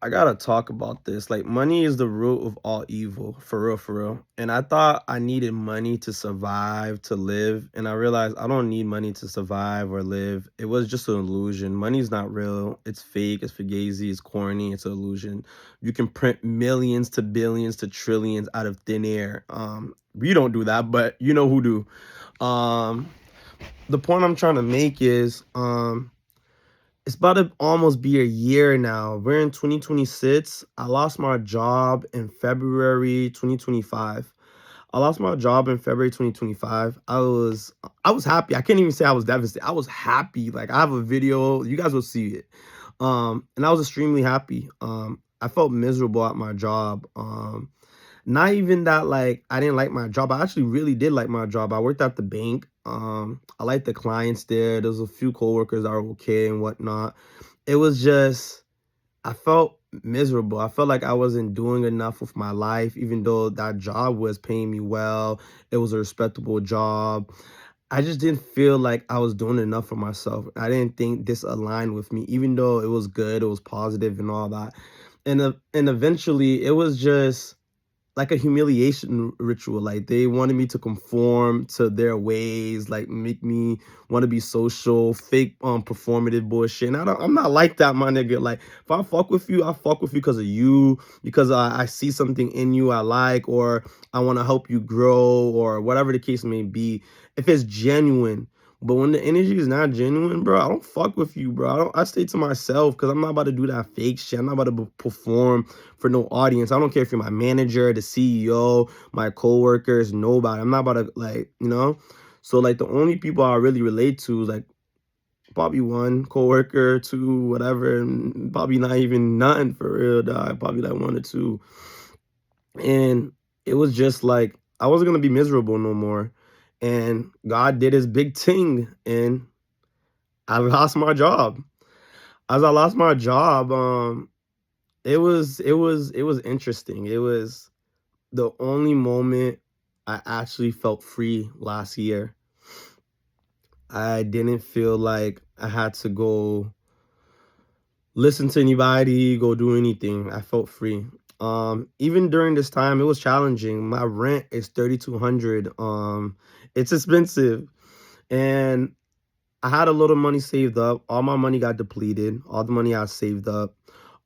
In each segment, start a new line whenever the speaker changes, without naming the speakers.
I gotta talk about this. Like, money is the root of all evil, for real, for real. And I thought I needed money to survive, to live. And I realized I don't need money to survive or live. It was just an illusion. Money's not real. It's fake. It's fugazi. It's corny. It's an illusion. You can print millions to billions to trillions out of thin air. We don't do that, but you know who do. The point I'm trying to make is, it's about to almost be a year now. We're in 2026. I lost my job in February 2025. I lost my job in February 2025. I was happy. I can't even say I was devastated. I was happy. Like, I have a video. You guys will see it. And I was extremely happy. I felt miserable at my job. Not even that, like, I didn't like my job. I actually really did like my job. I worked at the bank. I liked the clients there. There was a few coworkers that were okay and whatnot. It was just, I felt miserable. I felt like I wasn't doing enough with my life, even though that job was paying me well. It was a respectable job. I just didn't feel like I was doing enough for myself. I didn't think this aligned with me, even though it was good, it was positive and all that. And eventually, it was just like a humiliation ritual. Like, they wanted me to conform to their ways, like make me want to be social, fake performative bullshit. And I'm not like that, my nigga. Like, if I fuck with you, I fuck with you because of you, because I see something in you I like, or I want to help you grow, or whatever the case may be. If it's genuine. But when the energy is not genuine, bro, I don't fuck with you, bro. I stay to myself because I'm not about to do that fake shit. I'm not about to perform for no audience. I don't care if you're my manager, the CEO, my coworkers, nobody. I'm not about to, like. So, like, the only people I really relate to is, like, probably one coworker, two, whatever, and probably not even nothing for real, dog. Probably like one or two. And it was just like I wasn't gonna be miserable no more. And God did his big thing, and I lost my job. As I lost my job, it was interesting. It was the only moment I actually felt free last year. I didn't feel like I had to go listen to anybody, go do anything. I felt free. Even during this time, it was challenging. My rent is 3,200. It's expensive. And I had a little money saved up. All my money got depleted. All the money I saved up.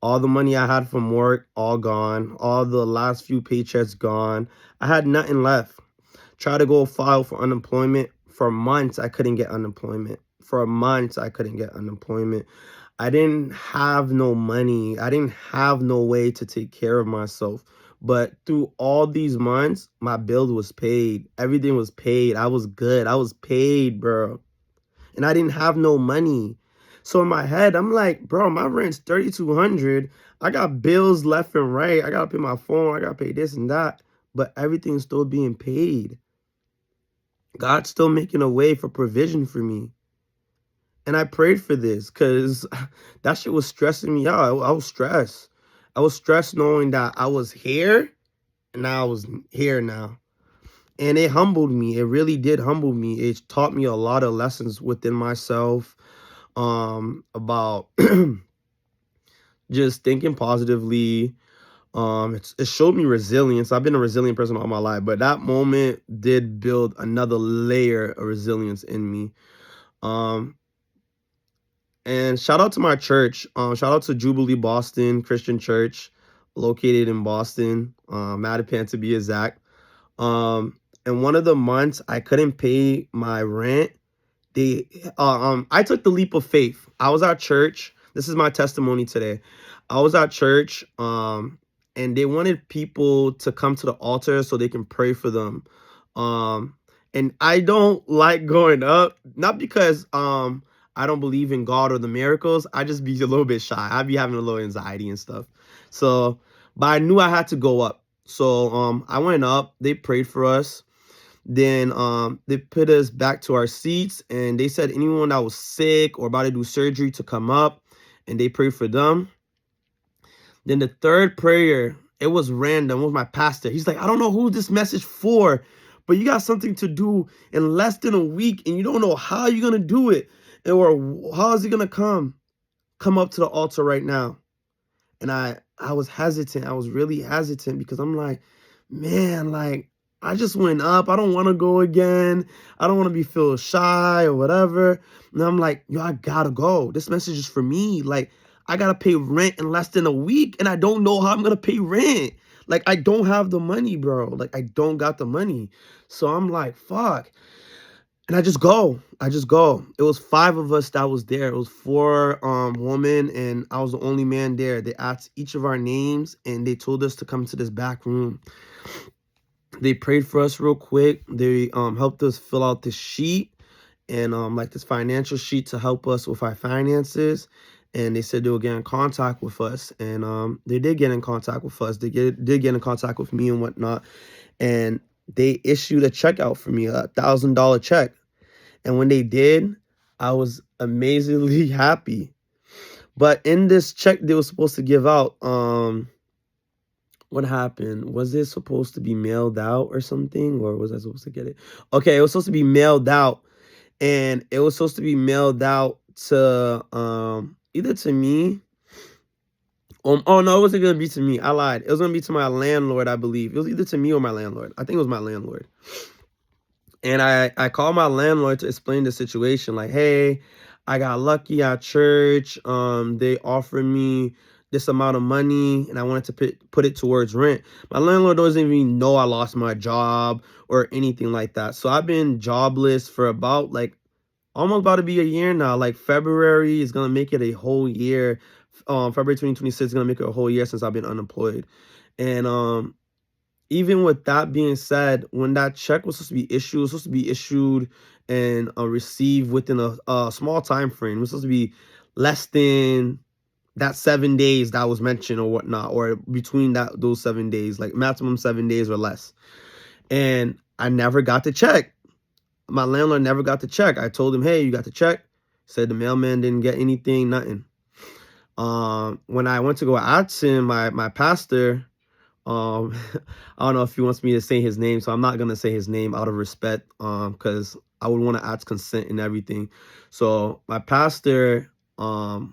All the money I had from work, all gone. All the last few paychecks gone. I had nothing left. Tried to go file for unemployment. For months, I couldn't get unemployment. For months, I couldn't get unemployment. I didn't have no money. I didn't have no way to take care of myself. But through all these months, my bill was paid. Everything was paid. I was good. I was paid, bro. And I didn't have no money. So in my head, I'm like, bro, my rent's 3,200. I got bills left and right. I gotta pay my phone. I gotta pay this and that. But everything's still being paid. God's still making a way for provision for me. And I prayed for this because that shit was stressing me out. I was stressed. I was stressed knowing that I was here and now I was here now. And it humbled me. It really did humble me. It taught me a lot of lessons within myself, about just thinking positively. It showed me resilience. I've been a resilient person all my life, but that moment did build another layer of resilience in me. Um, And shout out to my church. Shout out to Jubilee Boston Christian Church, located in Boston, Mattapan to be exact. And one of the months I couldn't pay my rent, I took the leap of faith. I was at church. This is my testimony today. I was at church, and they wanted people to come to the altar so they can pray for them. Um, and I don't like going up, not because I don't believe in God or the miracles. I just be a little bit shy. I be having a little anxiety and stuff. So, but I knew I had to go up. So I went up. They prayed for us. Then they put us back to our seats, and they said anyone that was sick or about to do surgery to come up, and they prayed for them. Then the third prayer, it was random. It was my pastor. He's like, I don't know who this message for, but you got something to do in less than a week, and you don't know how you're gonna do it, or how is it gonna come? Come up to the altar right now. And I was hesitant. I was really hesitant because I'm like, man, like I just went up. I don't want to go again. I don't want to be feel shy or whatever. And I'm like, yo, I gotta go. This message is for me. Like, I gotta pay rent in less than a week, and I don't know how I'm gonna pay rent. Like, I don't have the money, bro. Like, I don't got the money. So I'm like, fuck. And I just go. I just go. It was 5 of us that was there. It was 4 women, and I was the only man there. They asked each of our names, and they told us to come to this back room. They prayed for us real quick. They helped us fill out this sheet, and like this financial sheet to help us with our finances. And they said they would get in contact with us, and they did get in contact with us. They did get in contact with me and whatnot, and they issued a check out for me, $1,000 check. And when they did, I was amazingly happy. But in this check they were supposed to give out, what happened? Was it supposed to be mailed out or something? Or was I supposed to get it? Okay, it was supposed to be mailed out. And it was supposed to be mailed out to either to me. Oh no, it wasn't gonna be to me. I lied. It was gonna be to my landlord, I believe. It was either to me or my landlord. I think it was my landlord. And I called my landlord to explain the situation. Like, hey, I got lucky at church. They offered me this amount of money, and I wanted to put it towards rent. My landlord doesn't even know I lost my job or anything like that. So I've been jobless for about like almost about to be a year now. Like February is gonna make it a whole year. February 2026 is gonna make it a whole year since I've been unemployed. And even with that being said, when that check was supposed to be issued, it was supposed to be issued and received within a small time frame. It was supposed to be less than that 7 days that was mentioned or whatnot, or between those 7 days, like maximum 7 days or less. And I never got the check. My landlord never got the check. I told him, hey, you got the check? He said the mailman didn't get anything, nothing. When I went to go ask him, my pastor, I don't know if he wants me to say his name, so I'm not gonna say his name out of respect, because I would want to ask consent and everything. So my pastor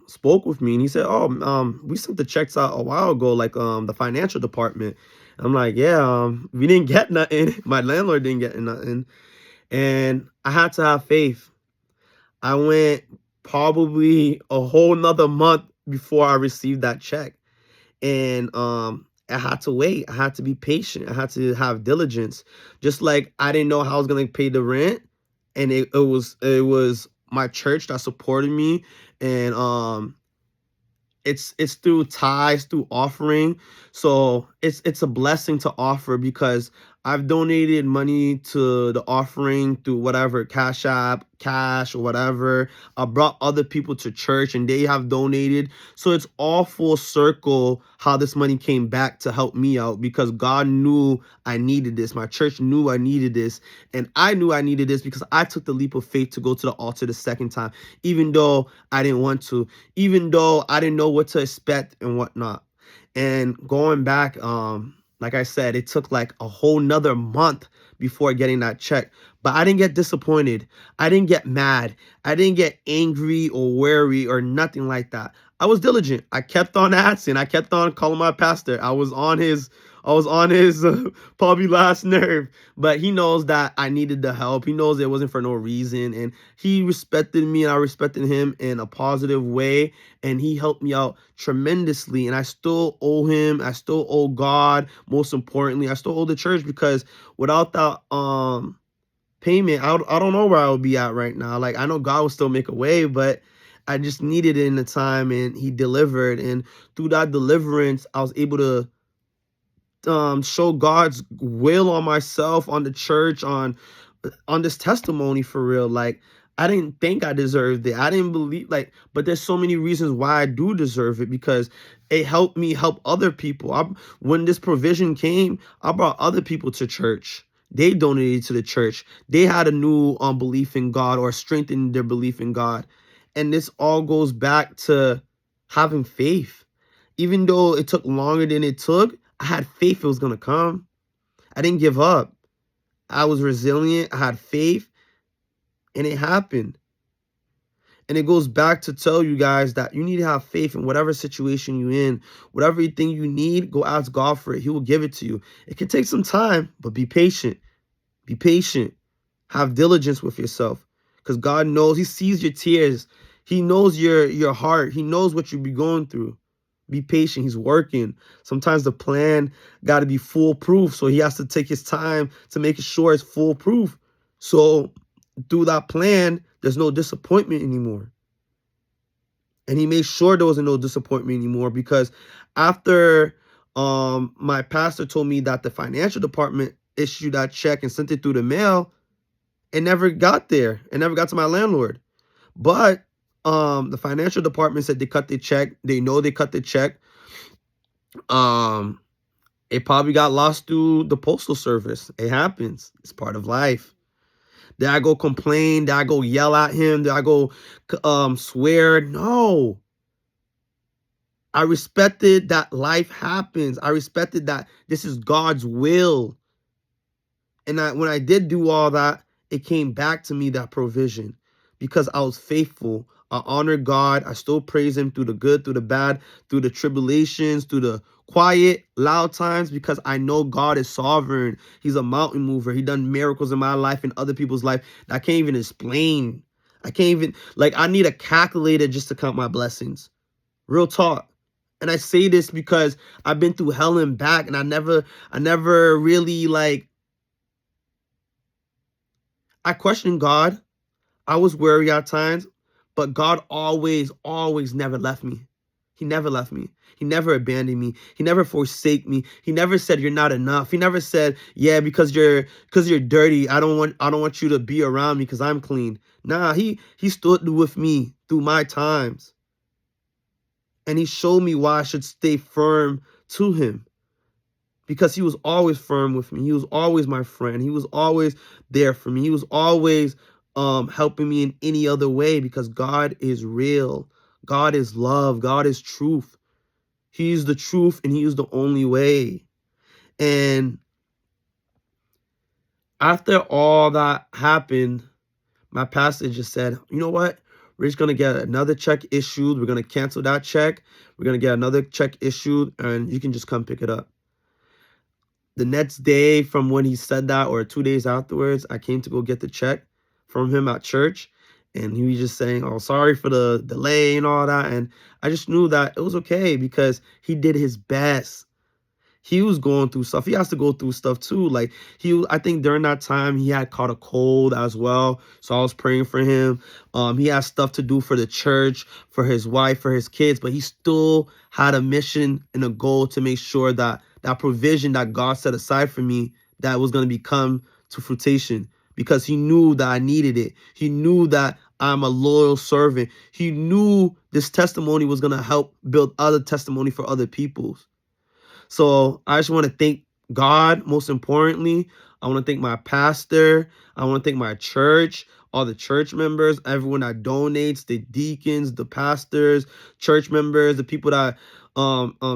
spoke with me, and he said, oh, we sent the checks out a while ago, like the financial department. I'm like, yeah, we didn't get nothing. My landlord didn't get nothing. And I had to have faith. I went probably a whole nother month before I received that check. And I had to wait. I had to be patient. I had to have diligence. Just like I didn't know how I was gonna pay the rent. And it was my church that supported me. And it's through tithes, through offering. So it's a blessing to offer because I've donated money to the offering through whatever, Cash App, cash, or whatever. I brought other people to church and they have donated. So it's all full circle how this money came back to help me out because God knew I needed this. My church knew I needed this. And I knew I needed this because I took the leap of faith to go to the altar the second time, even though I didn't want to, even though I didn't know what to expect and whatnot. And going back, like I said, it took like a whole nother month before getting that check. But I didn't get disappointed. I didn't get mad. I didn't get angry or worried or nothing like that. I was diligent. I kept on asking. I kept on calling my pastor. I was on his probably last nerve, but he knows that I needed the help. He knows it wasn't for no reason, and he respected me, and I respected him in a positive way, and he helped me out tremendously. And I still owe him. I still owe God. Most importantly, I still owe the church because without that payment, I don't know where I would be at right now. Like I know God will still make a way, but I just needed it in the time, and He delivered. And through that deliverance, I was able to show God's will on myself, on the church, on this testimony for real. Like I didn't think I deserved it. I didn't believe but there's so many reasons why I do deserve it because it helped me help other people. When this provision came, I brought other people to church. They donated to the church. They had a new belief in God or strengthened their belief in God. And this all goes back to having faith. Even though it took longer than it took, I had faith it was going to come. I didn't give up. I was resilient. I had faith. And it happened. And it goes back to tell you guys that you need to have faith in whatever situation you're in. Whatever thing you need, go ask God for it. He will give it to you. It can take some time, but be patient. Be patient. Have diligence with yourself. Because God knows, He sees your tears. He knows your heart. He knows what you be going through. Be patient. He's working. Sometimes the plan got to be foolproof. So He has to take His time to make sure it's foolproof. So through that plan, there's no disappointment anymore. And He made sure there wasn't no disappointment anymore, because after my pastor told me that the financial department issued that check and sent it through the mail, it never got there. It never got to my landlord. But the financial department said they cut the check. They know they cut the check. It probably got lost through the postal service. It happens. It's part of life. Did I go complain? Did I go yell at him? Did I go swear? No. I respected that life happens. I respected that this is God's will. And when I did do all that, it came back to me, that provision, because I was faithful. I honored God. I still praise Him through the good, through the bad, through the tribulations, through the quiet, loud times, because I know God is sovereign. He's a mountain mover. He done miracles in my life and other people's life that I can't even explain. I can't even, like, I need a calculator just to count my blessings. Real talk. And I say this because I've been through hell and back, and I never really, like, I questioned God. I was worried at times, but God always never left me. He never left me. He never abandoned me. He never forsake me. He never said you're not enough. He never said, yeah, because you're dirty, I don't want you to be around me because I'm clean. Nah, he stood with me through my times. And He showed me why I should stay firm to Him, because He was always firm with me. He was always my friend. He was always there for me. He was always helping me in any other way, because God is real. God is love. God is truth. He's the truth, and He is the only way. And after all that happened, my pastor just said, you know what? We're just going to get another check issued. We're going to cancel that check. We're going to get another check issued, and you can just come pick it up. The next day from when he said that, or 2 days afterwards, I came to go get the check from him at church. And he was just saying, oh, sorry for the delay and all that. And I just knew that it was okay, because he did his best. He was going through stuff. He has to go through stuff too. Like, I think during that time he had caught a cold as well. So I was praying for him. He had stuff to do for the church, for his wife, for his kids, but he still had a mission and a goal to make sure that that provision that God set aside for me, that was going to become to fruition, because He knew that I needed it. He knew that I'm a loyal servant. He knew this testimony was going to help build other testimony for other people's. So I just want to thank God, most importantly. I want to thank my pastor. I want to thank my church, all the church members, everyone that donates, the deacons, the pastors, church members, the people that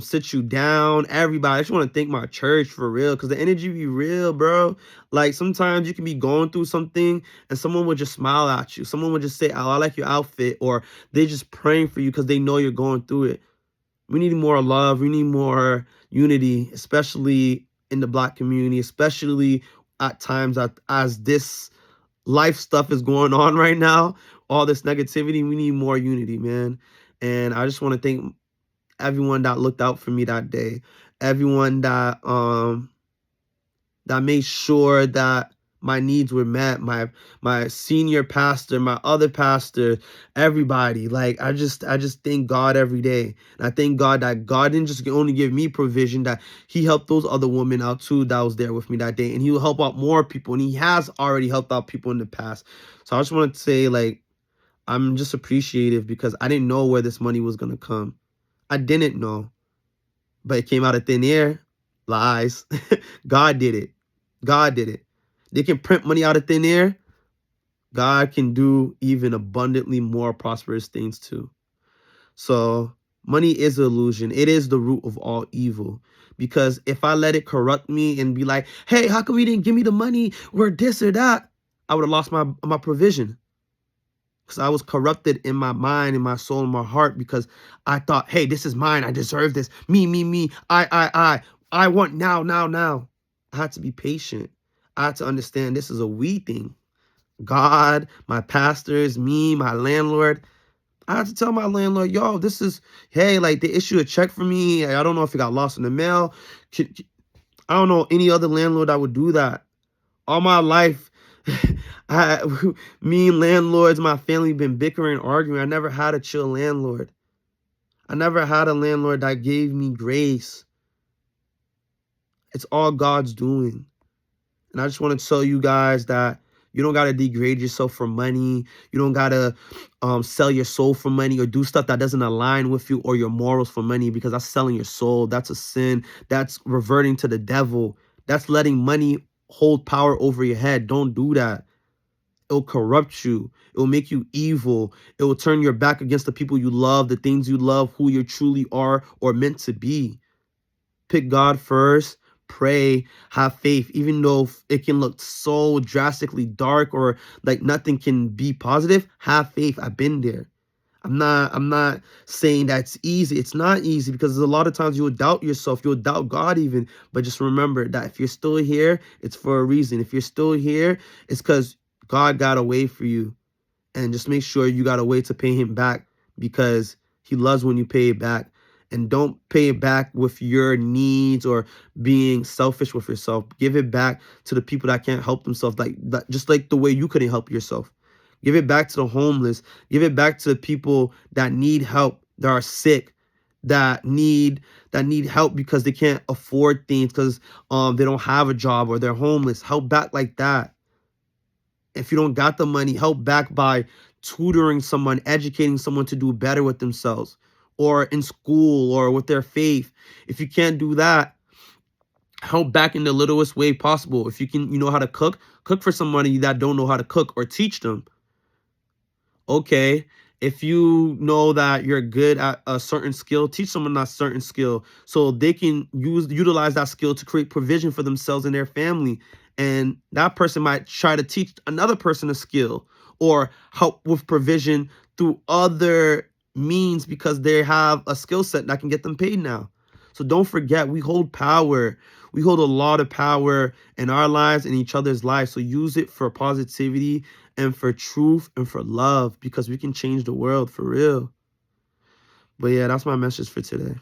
sit you down, everybody. I just want to thank my church for real, because the energy be real, bro. Like, sometimes you can be going through something and someone would just smile at you. Someone would just say, oh, I like your outfit, or they just praying for you because they know you're going through it. We need more love. We need more unity, especially in the Black community, especially at times as this life stuff is going on right now, all this negativity. We need more unity, man. And I just want to thank everyone that looked out for me that day, everyone that made sure that my needs were met, my senior pastor, my other pastor, everybody. Like, I just thank God every day. And I thank God that God didn't just only give me provision, that He helped those other women out too that was there with me that day. And He will help out more people. And He has already helped out people in the past. So I just wanted to say, like, I'm just appreciative, because I didn't know where this money was going to come. I didn't know. But it came out of thin air. Lies. God did it. God did it. They can print money out of thin air. God can do even abundantly more prosperous things too. So money is an illusion. It is the root of all evil. Because if I let it corrupt me and be like, hey, how come you didn't give me the money or this or that? I would have lost my provision. because I was corrupted in my mind, in my soul, in my heart, because I thought, hey, this is mine. I deserve this. Me. I want now, now, now. I had to be patient. I had to understand this is a we thing. God, my pastors, me, my landlord. I had to tell my landlord, yo, this is, hey, like they issue a check for me. I don't know if it got lost in the mail. I don't know any other landlord that would do that. All my life, I, me and landlords, my family been bickering, arguing. I never had a chill landlord. I never had a landlord that gave me grace. It's all God's doing. And I just want to tell you guys that you don't got to degrade yourself for money. You don't got to sell your soul for money or do stuff that doesn't align with you or your morals for money, because that's selling your soul. That's a sin. That's reverting to the devil. That's letting money hold power over your head. Don't do that. It'll corrupt you. It will make you evil. It will turn your back against the people you love, the things you love, who you truly are or meant to be. Pick God first. Pray, have faith, even though it can look so drastically dark or like nothing can be positive. Have faith. I've been there. I'm not saying that's easy. It's not easy, because a lot of times you'll doubt yourself. You'll doubt God even. But just remember that if you're still here, it's for a reason. If you're still here, it's because God got a way for you. And just make sure you got a way to pay him back, because he loves when you pay it back. And don't pay it back with your needs or being selfish with yourself. Give it back to the people that can't help themselves, like that, just like the way you couldn't help yourself. Give it back to the homeless. Give it back to the people that need help, that are sick, that need help because they can't afford things, because they don't have a job or they're homeless. Help back like that. If you don't got the money, help back by tutoring someone, educating someone to do better with themselves, or in school or with their faith. If you can't do that, help back in the littlest way possible. If you know how to cook, cook for somebody that don't know how to cook, or teach them. Okay, if you know that you're good at a certain skill, teach someone that certain skill so they can utilize that skill to create provision for themselves and their family. And that person might try to teach another person a skill or help with provision through other means, because they have a skill set that can get them paid now. So don't forget, we hold power. We hold a lot of power in our lives and each other's lives. So use it for positivity and for truth and for love, because we can change the world for real. But yeah, that's my message for today.